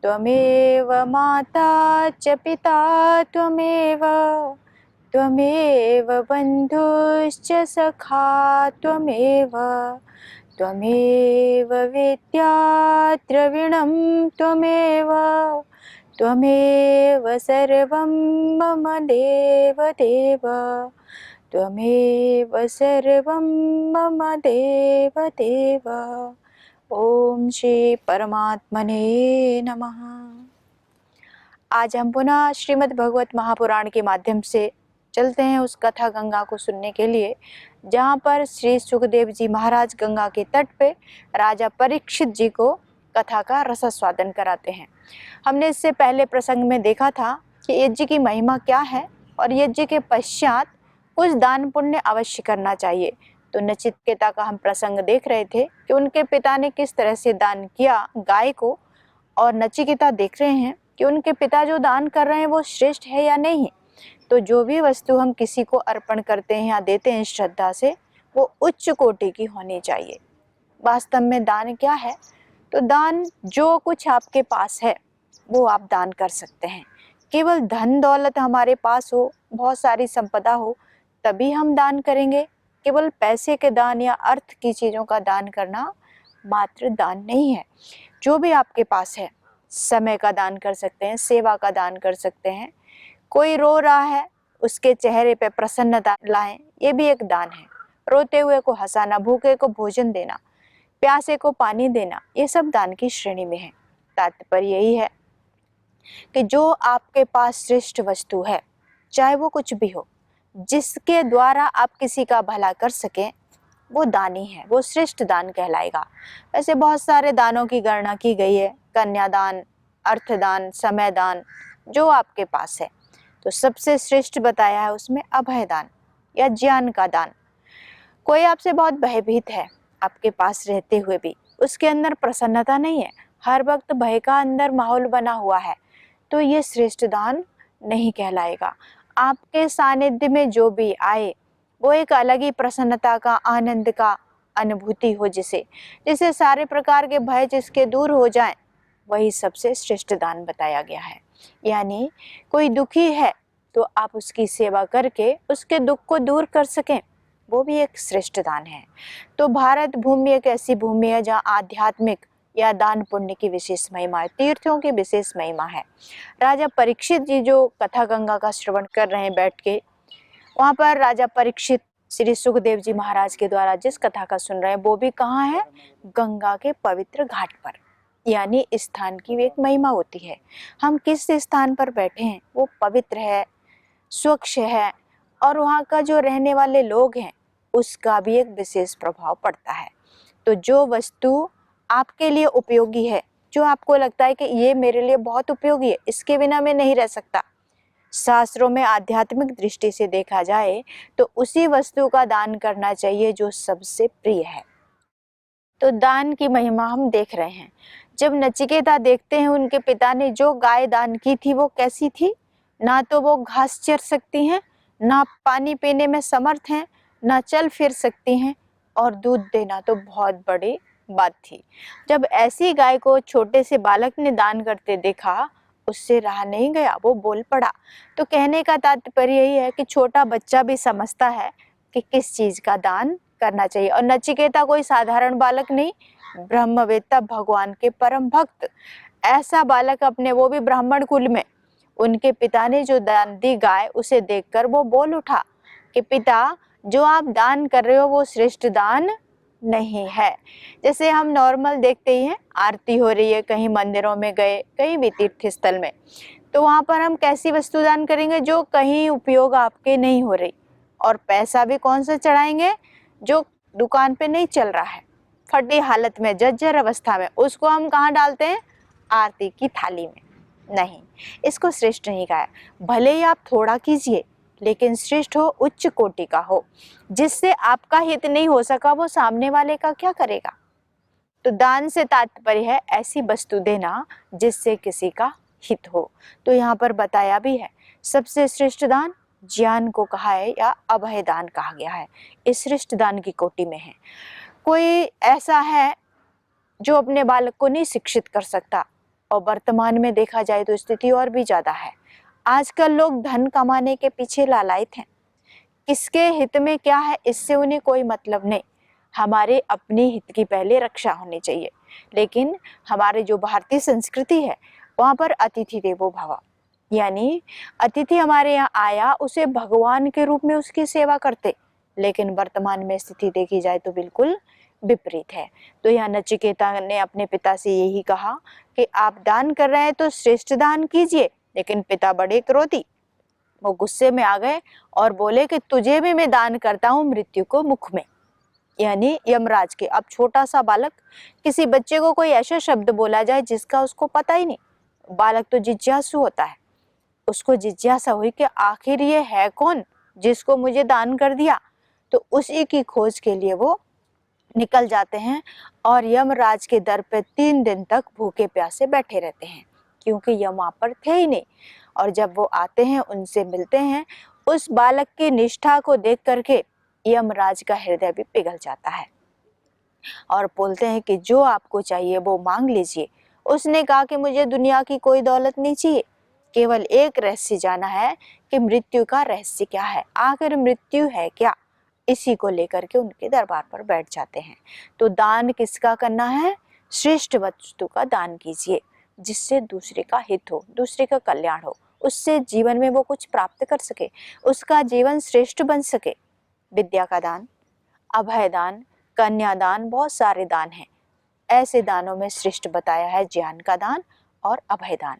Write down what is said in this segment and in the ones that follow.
त्वमेव माता च पिता त्वमेव, त्वमेव बन्धुश्च सखा त्वमेव, त्वमेव विद्या द्रविणं त्वमेव, त्वमेव सर्वं मम देव देव, त्वमेव सर्वं मम देव देव। ओम श्री परमात्मने नमः। आज हम पुनः श्रीमद् भगवत महापुराण के माध्यम से चलते हैं उस कथा गंगा को सुनने के लिए, जहाँ पर श्री सुखदेव जी महाराज गंगा के तट पे राजा परीक्षित जी को कथा का रसास्वादन कराते हैं। हमने इससे पहले प्रसंग में देखा था कि यज्ञ की महिमा क्या है और यज्ञ के पश्चात कुछ दान पुण्य अवश्य करना चाहिए। तो नचिकेता का हम प्रसंग देख रहे थे कि उनके पिता ने किस तरह से दान किया गाय को, और नचिकेता देख रहे हैं कि उनके पिता जो दान कर रहे हैं वो श्रेष्ठ है या नहीं। तो जो भी वस्तु हम किसी को अर्पण करते हैं या देते हैं श्रद्धा से, वो उच्च कोटि की होनी चाहिए। वास्तव में दान क्या है? तो दान जो कुछ आपके पास है वो आप दान कर सकते हैं। केवल धन दौलत हमारे पास हो, बहुत सारी संपदा हो, तभी हम दान करेंगे। केवल पैसे के दान या अर्थ की चीज़ों का दान करना मात्र दान नहीं है। जो भी आपके पास है, समय का दान कर सकते हैं, सेवा का दान कर सकते हैं। कोई रो रहा है, उसके चेहरे पे प्रसन्नता लाएं, ये भी एक दान है। रोते हुए को हंसाना, भूखे को भोजन देना, प्यासे को पानी देना, ये सब दान की श्रेणी में है। तात्पर्य यही है कि जो आपके पास श्रेष्ठ वस्तु है, चाहे वो कुछ भी हो, जिसके द्वारा आप किसी का भला कर सकें, वो दान ही है, वो श्रेष्ठ दान कहलाएगा। वैसे बहुत सारे दानों की गणना की गई है, कन्यादान, अर्थदान, समय दान, जो आपके पास है। तो सबसे श्रेष्ठ बताया है उसमें अभय दान या ज्ञान का दान। कोई आपसे बहुत भयभीत है, आपके पास रहते हुए भी उसके अंदर प्रसन्नता नहीं है, हर वक्त भय का अंदर माहौल बना हुआ है, तो ये श्रेष्ठ दान नहीं कहलाएगा। आपके सानिध्य में जो भी आए वो एक अलग ही प्रसन्नता का, आनंद का अनुभूति हो, जिसे सारे प्रकार के भय जिसके दूर हो जाएं, वही सबसे श्रेष्ठ दान बताया गया है। यानी कोई दुखी है तो आप उसकी सेवा करके उसके दुख को दूर कर सकें, वो भी एक श्रेष्ठ दान है। तो भारत भूमि एक ऐसी भूमि है जहाँ आध्यात्मिक या दान पुण्य की विशेष महिमा है, तीर्थों की विशेष महिमा है। राजा परीक्षित जी जो कथा गंगा का श्रवण कर रहे हैं बैठ के, वहाँ पर राजा परीक्षित श्री सुखदेव जी महाराज के द्वारा जिस कथा का सुन रहे हैं, वो भी कहाँ है? गंगा के पवित्र घाट पर। यानी स्थान की एक महिमा होती है। हम किस स्थान पर बैठे हैं वो पवित्र है, स्वच्छ है, और वहाँ का जो रहने वाले लोग हैं उसका भी एक विशेष प्रभाव पड़ता है। तो जो वस्तु आपके लिए उपयोगी है, जो आपको लगता है कि ये मेरे लिए बहुत उपयोगी है, इसके बिना मैं नहीं रह सकता, शास्त्रों में आध्यात्मिक दृष्टि से देखा जाए तो उसी वस्तु का दान करना चाहिए जो सबसे प्रिय है। तो दान की महिमा हम देख रहे हैं। जब नचिकेता देखते हैं उनके पिता ने जो गाय दान की थी वो कैसी थी, ना तो वो घास चर सकती हैं, ना पानी पीने में समर्थ हैं, ना चल फिर सकती हैं, और दूध देना तो बहुत बड़ी बात थी। जब ऐसी गाय को छोटे से बालक ने दान करते देखा, उससे रहा नहीं गया, वो बोल पड़ा। तो कहने का तात्पर्य यही है कि छोटा बच्चा भी समझता है कि किस चीज का दान करना चाहिए। और नचिकेता कोई साधारण बालक नहीं, ब्रह्मवेत्ता, भगवान के परम भक्त, ऐसा बालक अपने, वो भी ब्राह्मण कुल में। उनके पिता ने जो दान दी गाय, उसे देखकर वो बोल उठा कि पिता, जो आप दान कर रहे हो वो श्रेष्ठ दान नहीं है। जैसे हम नॉर्मल देखते ही हैं, आरती हो रही है, कहीं मंदिरों में गए, कहीं भी तीर्थ स्थल में, तो वहाँ पर हम कैसी वस्तु दान करेंगे? जो कहीं उपयोग आपके नहीं हो रही, और पैसा भी कौन सा चढ़ाएंगे? जो दुकान पे नहीं चल रहा है, फटी हालत में, जर्जर अवस्था में, उसको हम कहाँ डालते हैं? आरती की थाली में। नहीं, इसको श्रेष्ठ नहीं कहा है। भले ही आप थोड़ा कीजिए, लेकिन श्रेष्ठ हो, उच्च कोटि का हो। जिससे आपका हित नहीं हो सका, वो सामने वाले का क्या करेगा? तो दान से तात्पर्य है ऐसी वस्तु देना जिससे किसी का हित हो। तो यहाँ पर बताया भी है, सबसे श्रेष्ठ दान ज्ञान को कहा है या अभय दान कहा गया है, इस श्रेष्ठ दान की कोटि में है। कोई ऐसा है जो अपने बालक को नहीं शिक्षित कर सकता, और वर्तमान में देखा जाए तो स्थिति और भी ज़्यादा है। आजकल लोग धन कमाने के पीछे लालायित हैं। किसके हित में क्या है इससे उन्हें कोई मतलब नहीं। हमारे अपने हित की पहले रक्षा होनी चाहिए। लेकिन हमारे जो भारतीय संस्कृति है वहाँ पर अतिथि देवो भव, यानी अतिथि हमारे यहाँ आया उसे भगवान के रूप में उसकी सेवा करते। लेकिन वर्तमान में स्थिति देखी जाए तो बिल्कुल विपरीत है। तो यहाँ नचिकेता ने अपने पिता से यही कहा कि आप दान कर रहे हैं तो श्रेष्ठ दान कीजिए। लेकिन पिता बड़े क्रोधी, वो गुस्से में आ गए और बोले कि तुझे भी मैं दान करता हूँ मृत्यु को मुख में, यानी यमराज के। अब छोटा सा बालक, किसी बच्चे को कोई ऐसा शब्द बोला जाए जिसका उसको पता ही नहीं, बालक तो जिज्ञासु होता है। उसको जिज्ञासा हुई कि आखिर ये है कौन जिसको मुझे दान कर दिया। तो उसी की खोज के लिए वो निकल जाते हैं और यमराज के दर पे 3 दिन तक भूखे प्यासे बैठे रहते हैं, क्योंकि यम वहाँ पर थे ही नहीं। और जब वो आते हैं, उनसे मिलते हैं, उस बालक की निष्ठा को देख करके यमराज का हृदय भी पिघल जाता है और बोलते हैं कि जो आपको चाहिए वो मांग लीजिए। उसने कहा कि मुझे दुनिया की कोई दौलत नहीं चाहिए, केवल एक रहस्य जाना है कि मृत्यु का रहस्य क्या है, आखिर मृत्यु है क्या। इसी को लेकर के उनके दरबार पर बैठ जाते हैं। तो दान किसका करना है? श्रेष्ठ वस्तु का दान कीजिए, जिससे दूसरे का हित हो, दूसरे का कल्याण हो, उससे जीवन में वो कुछ प्राप्त कर सके, उसका जीवन श्रेष्ठ बन सके। विद्या का दान, अभय दान, कन्यादान, बहुत सारे दान हैं। ऐसे दानों में श्रेष्ठ बताया है ज्ञान का दान और अभय दान।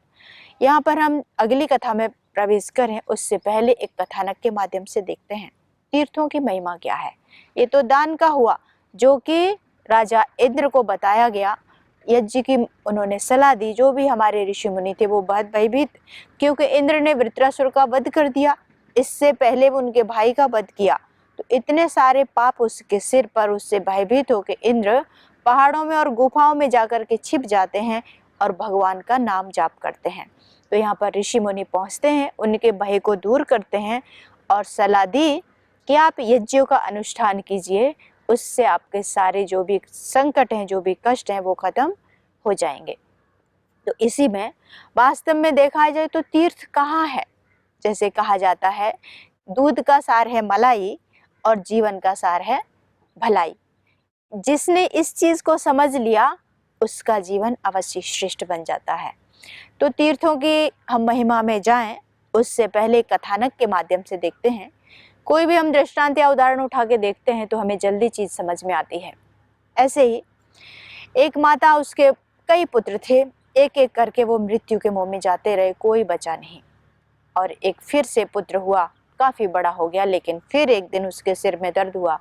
यहाँ पर हम अगली कथा में प्रवेश करें उससे पहले एक कथानक के माध्यम से देखते हैं तीर्थों की महिमा क्या है। ये तो दान का हुआ जो कि राजा इंद्र को बताया गया। यज्ञ की उन्होंने सलाह दी। जो भी हमारे ऋषि मुनि थे वो बहुत भयभीत, क्योंकि इंद्र ने वृत्रासुर का वध कर दिया, इससे पहले वो उनके भाई का वध किया। तो इतने सारे पाप उसके सिर पर, उससे भयभीत होकर इंद्र पहाड़ों में और गुफाओं में जाकर के छिप जाते हैं और भगवान का नाम जाप करते हैं। तो यहाँ पर ऋषि मुनि पहुँचते हैं, उनके भय को दूर करते हैं और सलाह दी कि आप यज्ञों का अनुष्ठान कीजिए, उससे आपके सारे जो भी संकट हैं, जो भी कष्ट हैं, वो खत्म हो जाएंगे। तो इसी में वास्तव में देखा जाए तो तीर्थ कहाँ है? जैसे कहा जाता है दूध का सार है मलाई और जीवन का सार है भलाई। जिसने इस चीज को समझ लिया उसका जीवन अवश्य श्रेष्ठ बन जाता है। तो तीर्थों की हम महिमा में जाएं उससे पहले कथानक के माध्यम से देखते हैं। कोई भी हम दृष्टांत या उदाहरण उठा के देखते हैं तो हमें जल्दी चीज समझ में आती है। ऐसे ही एक माता, उसके कई पुत्र थे, एक एक करके वो मृत्यु के मुंह में जाते रहे, कोई बचा नहीं। और एक फिर से पुत्र हुआ, काफी बड़ा हो गया, लेकिन फिर एक दिन उसके सिर में दर्द हुआ।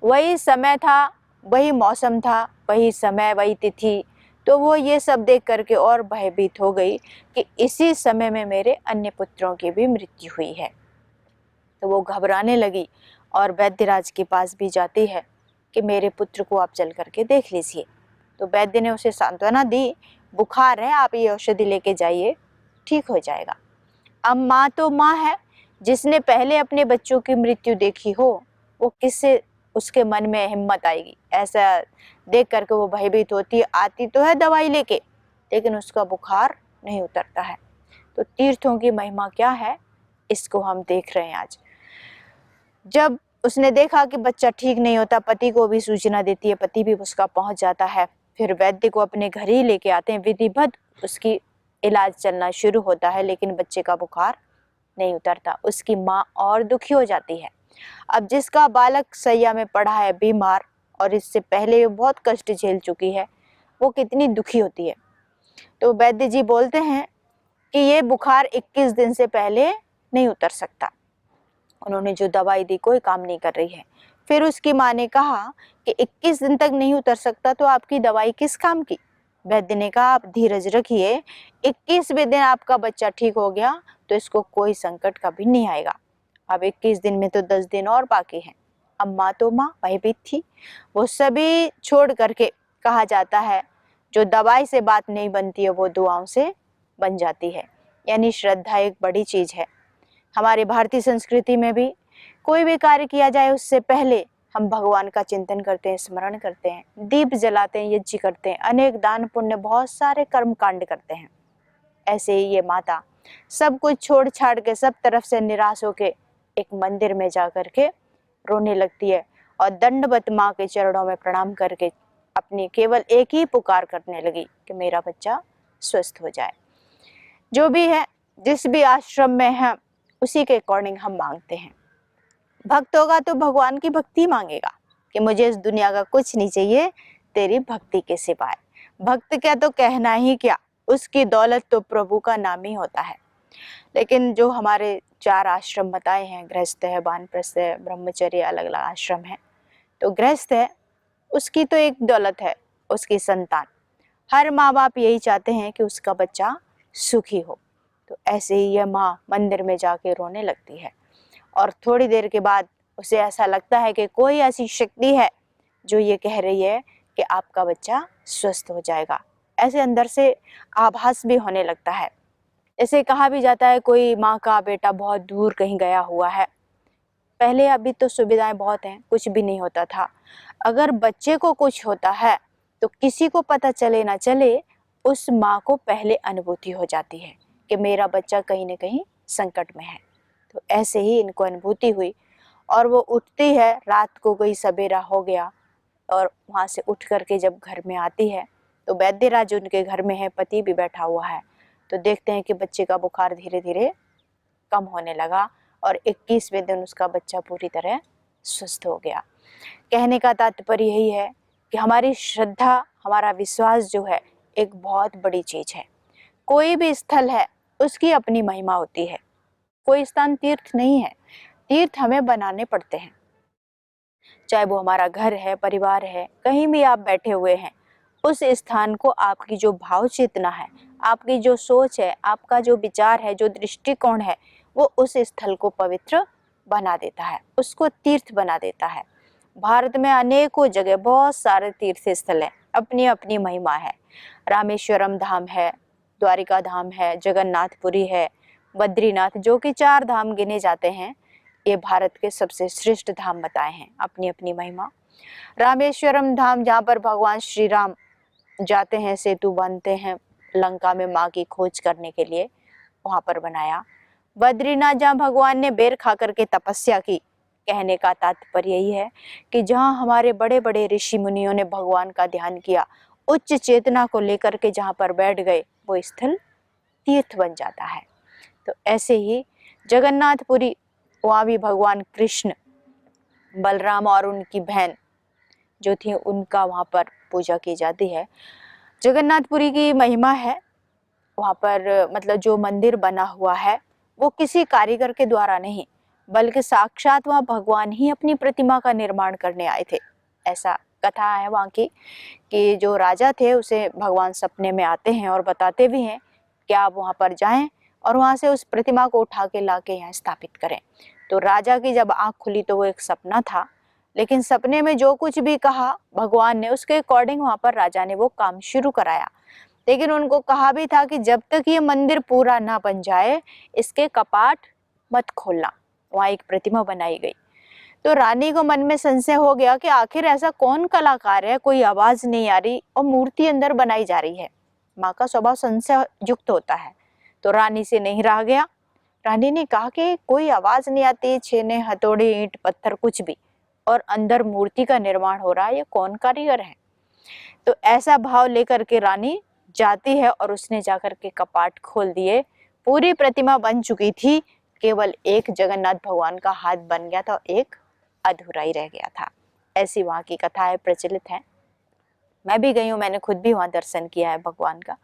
वही समय था, वही मौसम था, वही समय, वही तिथि। तो वो ये सब देख करके और भयभीत हो गई कि इसी समय में मेरे अन्य पुत्रों की भी मृत्यु हुई है। तो वो घबराने लगी और वैद्यराज के पास भी जाती है कि मेरे पुत्र को आप चल करके देख लीजिए। तो वैद्य ने उसे सांत्वना दी, बुखार है, आप ये औषधि लेके जाइए, ठीक हो जाएगा। अब माँ तो माँ है, जिसने पहले अपने बच्चों की मृत्यु देखी हो, वो किससे उसके मन में हिम्मत आएगी? ऐसा देख करके वो भयभीत होती है, आती तो है दवाई लेके, लेकिन उसका बुखार नहीं उतरता है। तो तीर्थों की महिमा क्या है, इसको हम देख रहे हैं आज। जब उसने देखा कि बच्चा ठीक नहीं होता, पति को भी सूचना देती है, पति भी उसका पहुंच जाता है। फिर वैद्य को अपने घर ही लेके आते हैं, विधिवत उसकी इलाज चलना शुरू होता है, लेकिन बच्चे का बुखार नहीं उतरता। उसकी माँ और दुखी हो जाती है। अब जिसका बालक सैया में पड़ा है बीमार और इससे पहले वो बहुत कष्ट झेल चुकी है, वो कितनी दुखी होती है। तो वैद्य जी बोलते हैं कि ये बुखार 21 दिन से पहले नहीं उतर सकता। उन्होंने जो दवाई दी कोई काम नहीं कर रही है। फिर उसकी माँ ने कहा कि 21 दिन तक नहीं उतर सकता तो आपकी दवाई किस काम की? वैद्य ने कहा आप धीरज रखिए, 21वें दिन आपका बच्चा ठीक हो गया तो इसको कोई संकट कभी नहीं आएगा। अब 21 दिन में तो 10 दिन और बाकी हैं। अब माँ तो माँ भयभीत थी, वो सभी छोड़ करके, कहा जाता है जो दवाई से बात नहीं बनती है वो दुआओं से बन जाती है। यानी श्रद्धा एक बड़ी चीज है। हमारे भारतीय संस्कृति में भी कोई भी कार्य किया जाए उससे पहले हम भगवान का चिंतन करते हैं, स्मरण करते हैं, दीप जलाते हैं, यज्ञ करते हैं, अनेक दान पुण्य, बहुत सारे कर्म कांड करते हैं। ऐसे ही ये माता सब कुछ छोड़ छाड़ के, सब तरफ से निराश होके एक मंदिर में जा करके रोने लगती है और दंडवत माँ के चरणों में प्रणाम करके अपनी केवल एक ही पुकार करने लगी कि मेरा बच्चा स्वस्थ हो जाए। जो भी है, जिस भी आश्रम में है, उसी के अकॉर्डिंग हम मांगते हैं। भक्त होगा तो भगवान की भक्ति मांगेगा कि मुझे इस दुनिया का कुछ नहीं चाहिए तेरी भक्ति के सिवाय। भक्त क्या तो कहना ही क्या, उसकी दौलत तो प्रभु का नाम ही होता है। लेकिन जो हमारे 4 आश्रम बताए हैं, गृहस्थ है, वानप्रस्थ है, ब्रह्मचर्य, अलग अलग आश्रम है, तो गृहस्थ है उसकी तो एक दौलत है, उसकी संतान। हर माँ बाप यही चाहते हैं कि उसका बच्चा सुखी हो। तो ऐसे ही यह माँ मंदिर में जाके रोने लगती है और थोड़ी देर के बाद उसे ऐसा लगता है कि कोई ऐसी शक्ति है जो ये कह रही है कि आपका बच्चा स्वस्थ हो जाएगा। ऐसे अंदर से आभास भी होने लगता है। ऐसे कहा भी जाता है कोई माँ का बेटा बहुत दूर कहीं गया हुआ है। पहले, अभी तो सुविधाएं बहुत हैं, कुछ भी नहीं होता था। अगर बच्चे को कुछ होता है तो किसी को पता चले ना चले, उस माँ को पहले अनुभूति हो जाती है कि मेरा बच्चा कहीं ना कहीं संकट में है। तो ऐसे ही इनको अनुभूति हुई और वो उठती है, रात को कोई सवेरा हो गया और वहाँ से उठ करके जब घर में आती है तो वैद्यराज उनके घर में है, पति भी बैठा हुआ है। तो देखते हैं कि बच्चे का बुखार धीरे धीरे कम होने लगा और 21वें दिन उसका बच्चा पूरी तरह स्वस्थ हो गया। कहने का तात्पर्य यही है कि हमारी श्रद्धा, हमारा विश्वास जो है एक बहुत बड़ी चीज है। कोई भी स्थल है उसकी अपनी महिमा होती है। कोई स्थान तीर्थ नहीं है, तीर्थ हमें बनाने पड़ते हैं। चाहे वो हमारा घर है, परिवार है, कहीं भी आप बैठे हुए हैं, उस स्थान को आपकी जो भाव चेतना है, आपकी जो सोच है, आपका जो विचार है, जो दृष्टिकोण है, वो उस स्थल को पवित्र बना देता है, उसको तीर्थ बना देता है। भारत में अनेकों जगह बहुत सारे तीर्थ स्थल हैं, अपनी अपनी महिमा है। रामेश्वरम धाम है, द्वारिका धाम है, जगन्नाथपुरी है, बद्रीनाथ, जो कि 4 धाम गिने जाते हैं। ये भारत के सबसे श्रेष्ठ धाम बताए हैं, अपनी अपनी महिमा। रामेश्वरम धाम जहाँ पर भगवान श्री राम जाते हैं, सेतु बांधते हैं लंका में माँ की खोज करने के लिए, वहाँ पर बनाया। बद्रीनाथ जहाँ भगवान ने बेर खा करके तपस्या की। कहने का तात्पर्य यही है कि जहाँ हमारे बड़े बड़े ऋषि मुनियों ने भगवान का ध्यान किया, उच्च चेतना को लेकर के जहाँ पर बैठ गए, वो स्थल तीर्थ बन जाता है। तो ऐसे ही जगन्नाथपुरी, वहाँ भी भगवान कृष्ण, बलराम और उनकी बहन जो थी, उनका वहाँ पर पूजा की जाती है। जगन्नाथपुरी की महिमा है, वहाँ पर मतलब जो मंदिर बना हुआ है वो किसी कारीगर के द्वारा नहीं, बल्कि साक्षात वहाँ भगवान ही अपनी प्रतिमा का निर्माण करने आए थे। ऐसा कथा है वहाँ की कि जो राजा थे उसे भगवान सपने में आते हैं और बताते भी हैं कि आप वहाँ पर जाएं और वहाँ से उस प्रतिमा को उठा के ला के यहाँ स्थापित करें। तो राजा की जब आँख खुली तो वो एक सपना था, लेकिन सपने में जो कुछ भी कहा भगवान ने, उसके अकॉर्डिंग वहाँ पर राजा ने वो काम शुरू कराया। लेकिन उनको कहा भी था कि जब तक ये मंदिर पूरा ना बन जाए, इसके कपाट मत खोलना। वहाँ एक प्रतिमा बनाई गई। तो रानी को मन में संशय हो गया कि आखिर ऐसा कौन कलाकार है, कोई आवाज नहीं आ रही और मूर्ति अंदर बनाई जा रही है। माँ का स्वभाव संशय युक्त होता है, तो रानी से नहीं रहा गया। रानी ने कहा कि कोई आवाज नहीं आती, छेने, हथौड़े, ईंट, पत्थर कुछ भी, और अंदर मूर्ति का निर्माण हो रहा है, ये कौन कारीगर है। तो ऐसा भाव लेकर के रानी जाती है और उसने जाकर के कपाट खोल दिए। पूरी प्रतिमा बन चुकी थी, केवल एक जगन्नाथ भगवान का हाथ बन गया था, एक अधूरा ही रह गया था। ऐसी वहाँ की कथाएं प्रचलित हैं। मैं भी गई हूँ, मैंने खुद भी वहाँ दर्शन किया है भगवान का।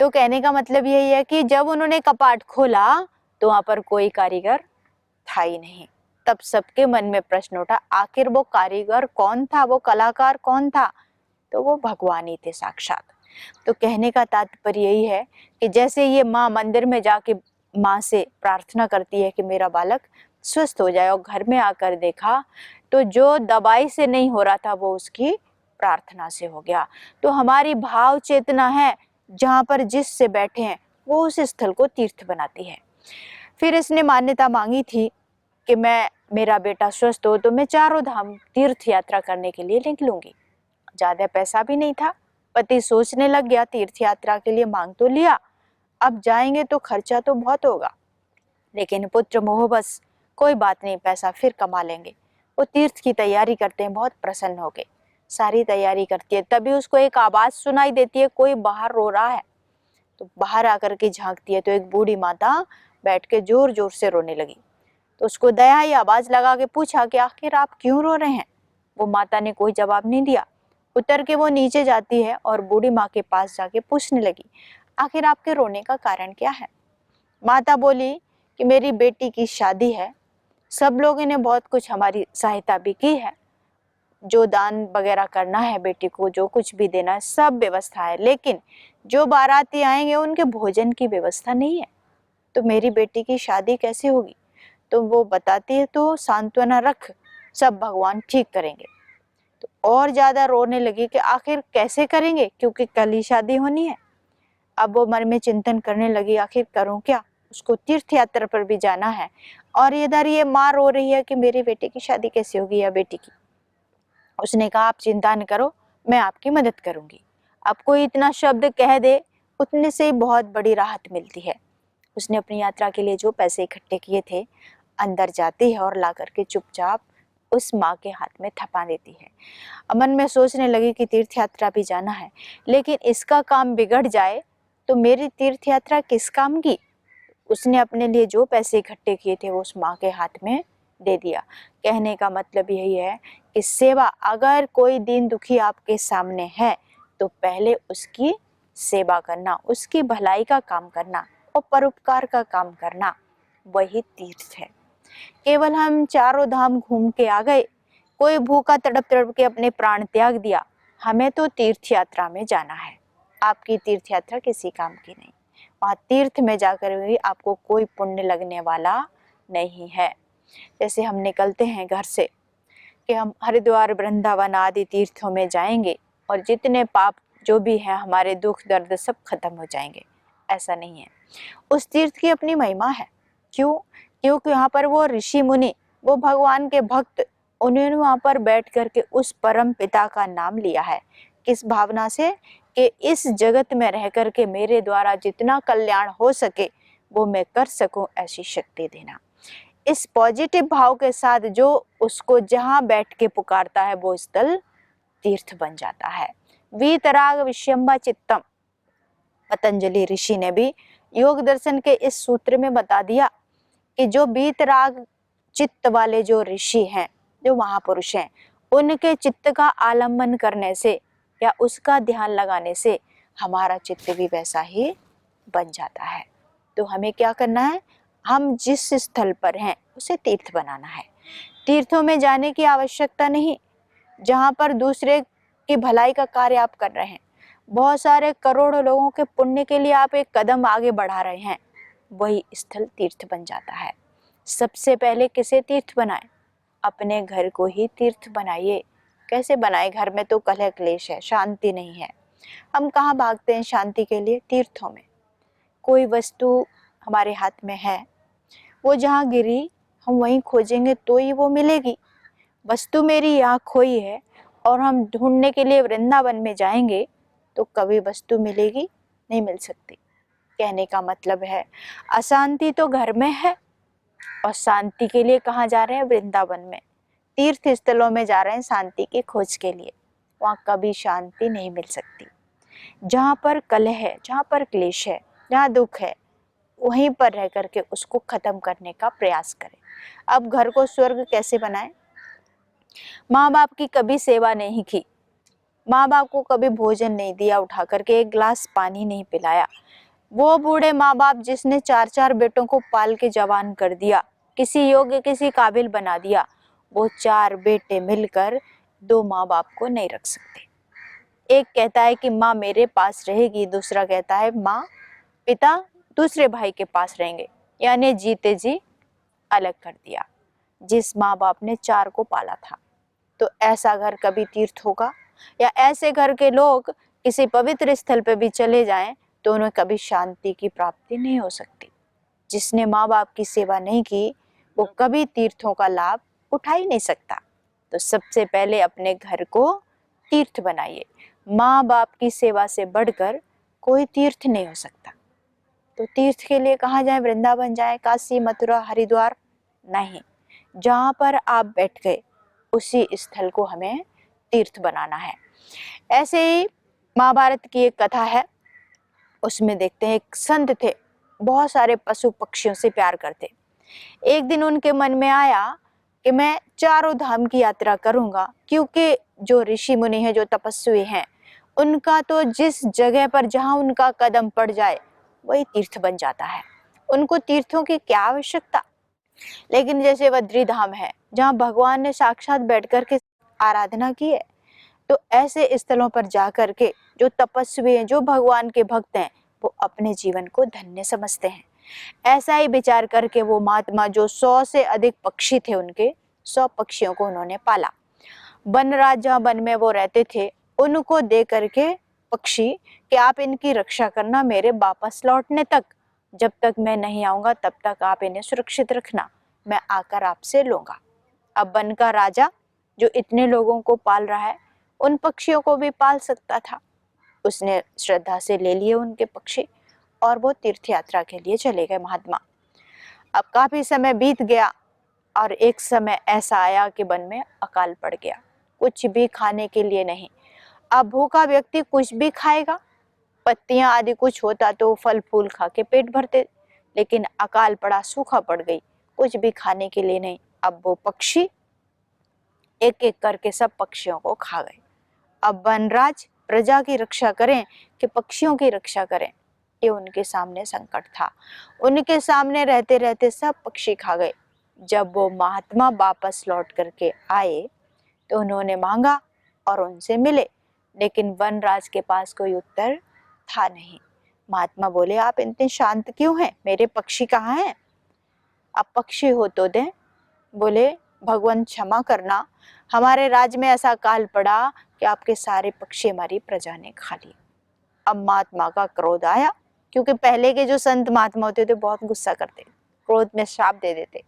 तो कहने का मतलब यही है कि जब उन्होंने कपाट खोला तो वहाँ पर कोई कारीगर था ही नहीं। तब सबके मन में प्रश्न उठा, आखिर वो कारीगर कौन था, वो कलाकार कौन था। तो वो भगवान ही थे साक्षात। तो कहने का तात्पर्य यही है कि जैसे ये माँ मंदिर में जाके माँ से प्रार्थना करती है कि मेरा बालक स्वस्थ हो जाए, और घर में आकर देखा तो जो दवाई से नहीं हो रहा था वो उसकी प्रार्थना से हो गया। तो हमारी भाव चेतना है, जहाँ पर जिससे बैठे हैं वो उस स्थल को तीर्थ बनाती है। फिर इसने मान्यता मांगी थी कि मैं मेरा बेटा स्वस्थ हो तो मैं चारों धाम तीर्थ यात्रा करने के लिए निकलूंगी। ज्यादा पैसा भी नहीं था। पति सोचने लग गया, तीर्थ यात्रा के लिए मांग तो लिया, अब जाएंगे तो खर्चा तो बहुत होगा, लेकिन पुत्र मोह बस, कोई बात नहीं, पैसा फिर कमा लेंगे। वो तीर्थ की तैयारी करते हैं, बहुत प्रसन्न हो गए। सारी तैयारी करती है, तभी उसको एक आवाज सुनाई देती है, कोई बाहर रो रहा है। तो बाहर आकर के झांकती है तो एक बूढ़ी माता बैठ के जोर जोर से रोने लगी। तो उसको दया ही आवाज लगा के पूछा कि आखिर आप क्यों रो रहे हैं। वो माता ने कोई जवाब नहीं दिया। उतर के वो नीचे जाती है और बूढ़ी माँ के पास जाके पूछने लगी, आखिर आपके रोने का कारण क्या है। माता बोली कि मेरी बेटी की शादी है, सब लोगों ने बहुत कुछ हमारी सहायता भी की है, जो दान वगैरह करना है बेटी को, जो कुछ भी देना है सब व्यवस्था है, लेकिन जो बाराती आएंगे उनके भोजन की व्यवस्था नहीं है, तो मेरी बेटी की शादी कैसे होगी। तो वो बताती है, तो सांत्वना रख, सब भगवान ठीक करेंगे। तो और ज्यादा रोने लगी कि आखिर कैसे करेंगे, क्योंकि कल ही शादी होनी है। अब वो मन में चिंतन करने लगी, आखिर करूं क्या, उसको तीर्थ यात्रा पर भी जाना है और इधर ये माँ रो रही है कि मेरी बेटी की शादी कैसे होगी या बेटी की। उसने कहा, आप चिंता न करो, मैं आपकी मदद करूंगी। आपको इतना शब्द कह दे, उतने से ही बहुत बड़ी राहत मिलती है। उसने अपनी यात्रा के लिए जो पैसे इकट्ठे किए थे अंदर जाती है और ला करके चुपचाप उस माँ के हाथ में थपा देती है। मन में सोचने लगी कि तीर्थ यात्रा भी जाना है, लेकिन इसका काम बिगड़ जाए तो मेरी तीर्थ यात्रा किस काम की। उसने अपने लिए जो पैसे इकट्ठे किए थे वो उस माँ के हाथ में दे दिया। कहने का मतलब यही है कि सेवा, अगर कोई दीन दुखी आपके सामने है तो पहले उसकी सेवा करना, उसकी भलाई का काम करना और परोपकार का काम करना, वही तीर्थ है। केवल हम चारों धाम घूम के आ गए, कोई भूखा तड़प तड़प के अपने प्राण त्याग दिया, हमें तो तीर्थ यात्रा में जाना है। आपकी तीर्थ यात्रा किसी काम की नहीं, वहाँ तीर्थ में जाकर भी आपको कोई पुण्य लगने वाला नहीं है। जैसे हम निकलते हैं घर से कि हम हरिद्वार, वृंदावन आदि तीर्थों में जाएंगे और जितने पाप जो भी है, हमारे दुख दर्द सब खत्म हो जाएंगे, ऐसा नहीं है। उस तीर्थ की अपनी महिमा है। क्यों? क्योंकि यहाँ पर वो ऋषि मुनि, वो भगवान के भक्त, उन्होंने वहाँ पर बैठ करके उस परम पिता का नाम लिया है। किस भावना से? कि इस जगत में रह करके मेरे द्वारा जितना कल्याण हो सके वो मैं कर सकूं, ऐसी शक्ति देना। इस पॉजिटिव भाव के साथ जो उसको जहाँ बैठ के पुकारता है वो स्थल तीर्थ बन जाता है। वीतराग विषयम्बा चित्तम, पतंजलि ऋषि ने भी योग दर्शन के इस सूत्र में बता दिया कि जो वीतराग चित्त वाले जो ऋषि हैं, जो महापुरुष हैं, उनके चित्त का आलम्बन करने से या उसका ध्यान लगाने से हमारा चित्त भी वैसा ही बन जाता है। तो हमें क्या करना है, हम जिस स्थल पर हैं उसे तीर्थ बनाना है। तीर्थों में जाने की आवश्यकता नहीं, जहाँ पर दूसरे की भलाई का कार्य आप कर रहे हैं, बहुत सारे करोड़ों लोगों के पुण्य के लिए आप एक कदम आगे बढ़ा रहे हैं, वही स्थल तीर्थ बन जाता है। सबसे पहले किसे तीर्थ बनाएं? अपने घर को ही तीर्थ बनाइए। कैसे बनाए? घर में तो कलह क्लेश है, शांति नहीं है। हम कहाँ भागते हैं शांति के लिए? तीर्थों में। कोई वस्तु हमारे हाथ में है, वो जहाँ गिरी हम वहीं खोजेंगे तो ही वो मिलेगी। वस्तु मेरी यहाँ खोई है और हम ढूंढने के लिए वृंदावन में जाएंगे तो कभी वस्तु मिलेगी? नहीं मिल सकती। कहने का मतलब है अशांति तो घर में है और शांति के लिए कहाँ जा रहे हैं? वृंदावन में, तीर्थ स्थलों में जा रहे हैं शांति की खोज के लिए। वहाँ कभी शांति नहीं मिल सकती। जहाँ पर कलह है, जहाँ पर क्लेश है, जहाँ दुख है, वहीं पर रह करके उसको खत्म करने का प्रयास करें। अब घर को स्वर्ग कैसे बनाएं? माँ बाप की कभी सेवा नहीं की, माँ बाप को कभी भोजन नहीं दिया, उठा करके एक गिलास पानी नहीं पिलाया। वो बूढ़े माँ बाप जिसने 4-4 बेटों को पाल के जवान कर दिया, किसी योग्य किसी काबिल बना दिया, वो 4 बेटे मिलकर 2 माँ बाप को नहीं रख सकते। एक कहता है कि माँ मेरे पास रहेगी, दूसरा कहता है माँ पिता दूसरे भाई के पास रहेंगे, यानी जीते जी अलग कर दिया, जिस माँ बाप ने 4 को पाला था। तो ऐसा घर कभी तीर्थ होगा? या ऐसे घर के लोग किसी पवित्र स्थल पे भी चले जाएं तो उन्हें कभी शांति की प्राप्ति नहीं हो सकती। जिसने माँ बाप की सेवा नहीं की वो कभी तीर्थों का लाभ उठा ही नहीं सकता। तो सबसे पहले अपने घर को तीर्थ बनाइए। माँ बाप की सेवा से बढ़कर कोई तीर्थ नहीं हो सकता। तो तीर्थ के लिए कहाँ जाए? वृंदावन जाए, काशी, मथुरा, हरिद्वार? नहीं, जहाँ पर आप बैठ गए उसी स्थल को हमें तीर्थ बनाना है। ऐसे ही महाभारत की एक कथा है, उसमें देखते हैं एक संत थे, बहुत सारे पशु पक्षियों से प्यार करते। एक दिन उनके मन में आया कि मैं चारों धाम की यात्रा करूंगा, क्योंकि जो ऋषि मुनि हैं, जो तपस्वी हैं, उनका तो जिस जगह पर जहां उनका कदम पड़ जाए वही तीर्थ बन जाता है। उनको तीर्थों की क्या आवश्यकता। लेकिन जैसे बद्री धाम है जहाँ भगवान ने साक्षात बैठ कर के आराधना की है, तो ऐसे स्थलों पर जा कर के जो तपस्वी हैं, जो भगवान के भक्त हैं, वो अपने जीवन को धन्य समझते हैं। ऐसा ही विचार करके वो महात्मा, जो 100 से अधिक पक्षी थे, उनके 100 पक्षियों को उन्होंने पाला। वनराज जहाँ वन में वो रहते थे, उनको दे करके पक्षी कि आप इनकी रक्षा करना मेरे वापस लौटने तक, जब तक मैं नहीं आऊंगा तब तक आप इन्हें सुरक्षित रखना, मैं आकर आपसे लूंगा। अब वन का राजा जो इतने लोगों को पाल रहा है, उन पक्षियों को भी पाल सकता था। उसने श्रद्धा से ले लिए उनके पक्षी और वो तीर्थ यात्रा के लिए चले गए महात्मा। अब काफी समय बीत गया और एक समय ऐसा आया कि वन में अकाल पड़ गया, कुछ भी खाने के लिए नहीं। अब भूखा व्यक्ति कुछ भी खाएगा, पत्तियां आदि कुछ होता तो फल फूल खा के पेट भरते, लेकिन अकाल पड़ा, सूखा पड़ गई, कुछ भी खाने के लिए नहीं। अब वो पक्षी एक एक करके सब पक्षियों को खा गए। अब वनराज प्रजा की रक्षा करें कि पक्षियों की रक्षा करें, ये उनके सामने संकट था। उनके सामने रहते रहते सब पक्षी खा गए। जब वो महात्मा वापस लौट करके आए तो उन्होंने मांगा और उनसे मिले, लेकिन वनराज के पास कोई उत्तर था नहीं। महात्मा बोले, आप इतने शांत क्यों हैं? मेरे पक्षी कहाँ हैं? अब पक्षी हो तो दें। बोले, भगवान क्षमा करना, हमारे राज्य में ऐसा काल पड़ा कि आपके सारे पक्षी हमारी प्रजा ने खा लिए। अब महात्मा का क्रोध आया, क्योंकि पहले के जो संत महात्मा होते थे बहुत गुस्सा करते, क्रोध में श्राप दे देते।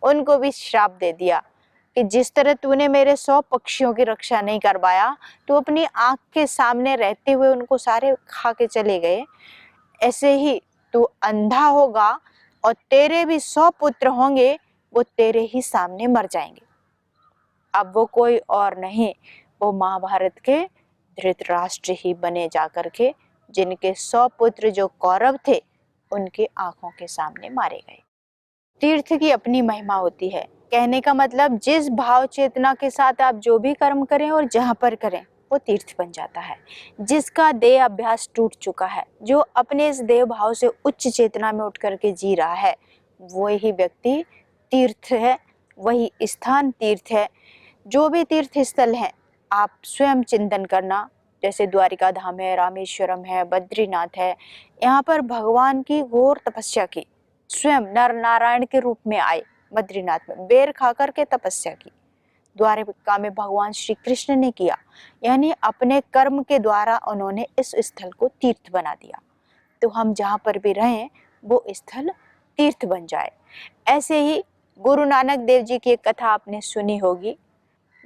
उनको भी श्राप दे दिया कि जिस तरह तूने मेरे 100 पक्षियों की रक्षा नहीं कर पाया, तू अपनी आंख के सामने रहते हुए उनको सारे खा के चले गए, ऐसे ही तू अंधा होगा और तेरे भी 100 पुत्र होंगे, वो तेरे ही सामने मर जाएंगे। अब वो कोई और नहीं, वो महाभारत के धृतराष्ट्र ही बने जाकर के, जिनके 100 पुत्र जो कौरव थे उनके आंखों के सामने मारे गए। तीर्थ की अपनी महिमा होती है। कहने का मतलब, जिस भाव चेतना के साथ आप जो भी कर्म करें और जहाँ पर करें वो तीर्थ बन जाता है। जिसका देह अभ्यास टूट चुका है, जो अपने इस देह भाव से उच्च चेतना में उठ करके जी रहा है, वही व्यक्ति तीर्थ है, वही स्थान तीर्थ है। जो भी तीर्थ स्थल है आप स्वयं चिंतन करना, जैसे द्वारिका धाम है, रामेश्वरम है, बद्रीनाथ है, यहाँ पर भगवान की घोर तपस्या की, स्वयं नर नारायण के रूप में आए, बद्रीनाथ में बेर खा करके तपस्या की। द्वारिका में भगवान श्री कृष्ण ने किया, यानी अपने कर्म के द्वारा उन्होंने इस स्थल को तीर्थ बना दिया। तो हम जहाँ पर भी रहें वो स्थल तीर्थ बन जाए। ऐसे ही गुरु नानक देव जी की एक कथा आपने सुनी होगी।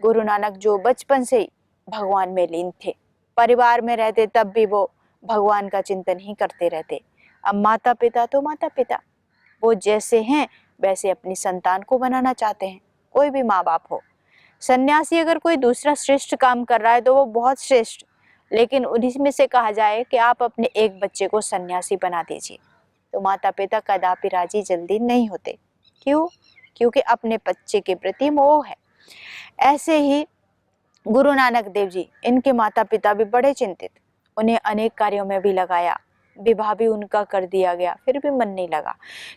गुरु नानक जो बचपन से ही भगवान में लीन थे, परिवार में रहते तब भी वो भगवान का चिंतन ही करते रहते। अब माता पिता तो माता पिता, वो जैसे हैं वैसे अपनी संतान को बनाना चाहते हैं, कोई भी माँ बाप हो। सन्यासी अगर कोई दूसरा श्रेष्ठ काम कर रहा है तो वो बहुत श्रेष्ठ, लेकिन उन्हीं में से कहा जाए कि आप अपने एक बच्चे को सन्यासी बना दीजिए, तो माता पिता कदापि राजी जल्दी नहीं होते। क्यों? क्योंकि अपने बच्चे के प्रति मोह है। ऐसे ही गुरु नानक देव जी, इनके माता पिता भी बड़े चिंतित, उन्हें अनेक कार्यों में भी लगाया, विवाह भी उनका कर दिया गया, फिर भी मन नहीं लगा,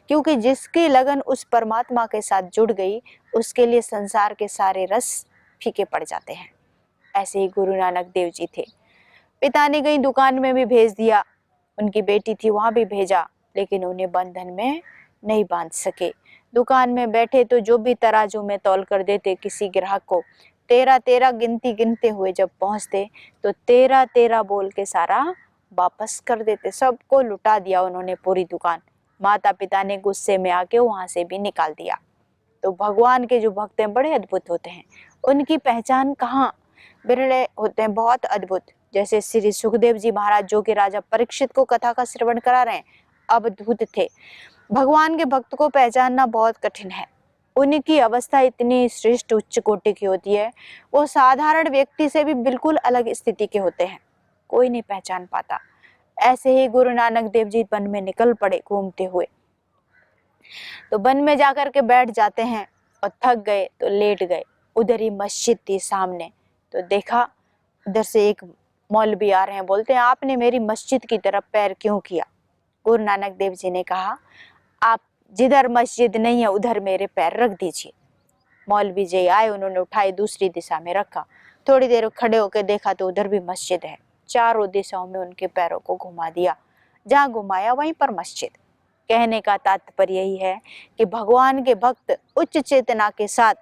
क्योंकि जिसकी लगन उस परमात्मा के साथ जुड़ गई उसके लिए संसार के सारे रस फीके पड़ जाते हैं। ऐसे ही गुरु नानक देव जी थे। पिता ने कहीं दुकान में भी भेज दिया, उनकी बेटी थी वहां भी भेजा, लेकिन उन्हें बंधन में नहीं बांध सके। दुकान में बैठे तो जो भी तराजू में तौल कर देते किसी ग्राहक को, 13 गिनती गिनते हुए जब पहुंचते तो 13 बोल के सारा वापस कर देते। सबको लुटा दिया उन्होंने, पूरी दुकान। माता पिता ने गुस्से में आके वहां से भी निकाल दिया। तो भगवान के जो भक्त हैं बड़े अद्भुत होते हैं, उनकी पहचान कहाँ बिरले होते हैं, बहुत अद्भुत। जैसे श्री सुखदेव जी महाराज जो कि राजा परीक्षित को कथा का श्रवण करा रहे हैं, अवधूत थे। भगवान के भक्त को पहचानना बहुत कठिन है, उनकी अवस्था इतनी श्रेष्ठ उच्च कोटि की होती है, वो साधारण व्यक्ति से भी बिल्कुल अलग स्थिति के होते हैं, कोई नहीं पहचान पाता। ऐसे ही गुरु नानक देव जी वन में निकल पड़े घूमते हुए। तो वन में जाकर के बैठ जाते हैं और थक गए तो लेट गए। उधर ही मस्जिद थी सामने, तो देखा उधर से एक मौलवी आ रहे हैं, बोलते हैं आपने मेरी मस्जिद की तरफ पैर क्यों किया। गुरु नानक देव जी ने कहा आप जिधर मस्जिद नहीं है उधर मेरे पैर रख दीजिए। मौलवी जी आए, उन्होंने उठाई दूसरी दिशा में रखा। थोड़ी देर खड़े होकर देखा तो उधर भी मस्जिद है। चारों दिशाओं में उनके पैरों को घुमा दिया, जहाँ घुमाया वहीं पर मस्जिद। कहने का तात्पर्य यही है कि भगवान के भक्त उच्च चेतना के साथ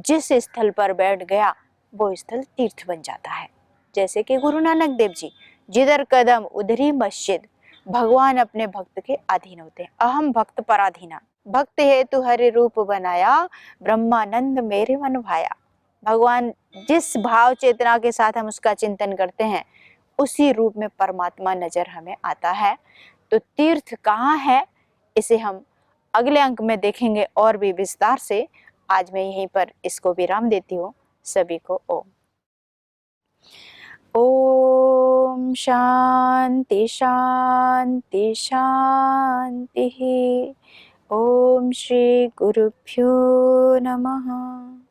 जिस स्थल पर बैठ गया वो स्थल तीर्थ बन जाता है। जैसे कि गुरु नानक देव जी, जिधर कदम उधर ही मस्जिद। भगवान अपने भक्त के अधीन होते हैं। अहम भक्त पराधीना, भक्त हेतु हरि रूप बनाया, ब्रह्मानंद मेरे मन भाया। भगवान जिस भाव चेतना के साथ हम उसका चिंतन करते हैं उसी रूप में परमात्मा नजर हमें आता है। तो तीर्थ कहाँ है इसे हम अगले अंक में देखेंगे और भी विस्तार से। आज मैं यहीं पर इसको विराम देती हूँ। सभी को ओम। ओम शांति शांति शांति। ओम श्री गुरुभ्यो नमः।